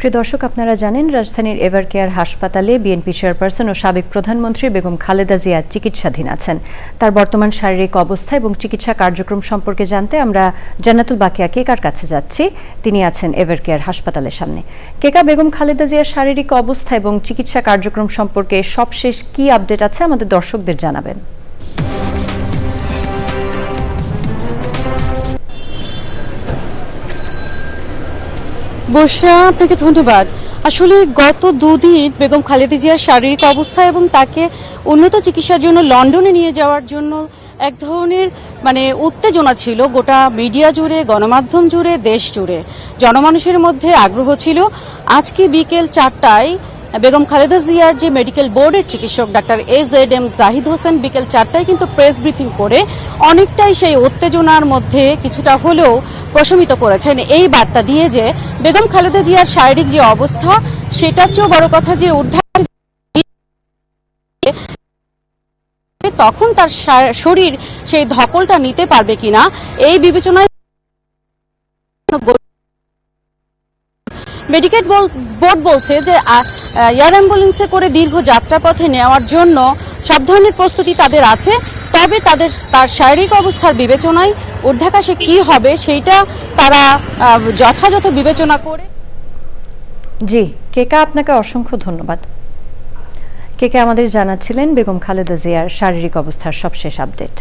প্রিয় দর্শক, আপনারা জানেন রাজধানীর এভারকেয়ার হাসপাতালে বিএনপি চেয়ারপারসন ও সাবেক প্রধানমন্ত্রী বেগম খালেদা জিয়া চিকিৎসাধীন আছেন। তার বর্তমান শারীরিক অবস্থা এবং চিকিৎসা কার্যক্রম সম্পর্কে জানতে আমরা জান্নাতুল বাকিয়া কেকার কাছে যাচ্ছি। তিনি আছেন এভারকেয়ার হাসপাতালের সামনে। কেকা, বেগম খালেদা জিয়ার শারীরিক অবস্থা এবং চিকিৎসা কার্যক্রম সম্পর্কে সবশেষ কি আপডেট আছে আমাদের দর্শকদের জানাবেন। বর্ষা, আপনাকে ধন্যবাদ। আসলে গত দুদিন বেগম খালেদা জিয়ার শারীরিক অবস্থা এবং তাকে উন্নত চিকিৎসার জন্য লন্ডনে নিয়ে যাওয়ার জন্য এক ধরনের উত্তেজনা ছিল গোটা মিডিয়া জুড়ে, গণমাধ্যম জুড়ে, দেশ জুড়ে। জনমানুষের মধ্যে আগ্রহ ছিল। আজকে বিকেল 4টায় বেগম খালেদা জিয়ার যে মেডিকেল বোর্ডের চিকিৎসক ডাক্তার AZM জাহিদ হোসেন বিকেল 4টায় কিন্তু প্রেস ব্রিফিং করে অনেকটাই সেই উত্তেজনার মধ্যে কিছুটা হলেও প্রশমিত করেছেন, এই বার্তা দিয়ে যে বেগম খালেদা জিয়ার শারীরিক যে অবস্থা সেটার চেয়েও বড় কথা যে উদ্ধার তখন তার শরীর সেই ধকলটা নিতে পারবে কিনা এই বিবেচনায় মেডিকেল বোর্ড বলছে যে এয়ার অ্যাম্বুলেন্সে করে দীর্ঘ যাত্রাপথে নেওয়ার জন্য সব ধরনের প্রস্তুতি তাদের আছে। তবে তার শারীরিক অবস্থার বিবেচনায় ঊর্ধ্বাকাশে কি হবে সেইটা তারা যথাযথ বিবেচনা করে। জি কেকা, আপনাকে অসংখ্য ধন্যবাদ। কেকা আমাদের জানাচ্ছিলেন বেগম খালেদা জিয়ার শারীরিক অবস্থার সবশেষ আপডেট।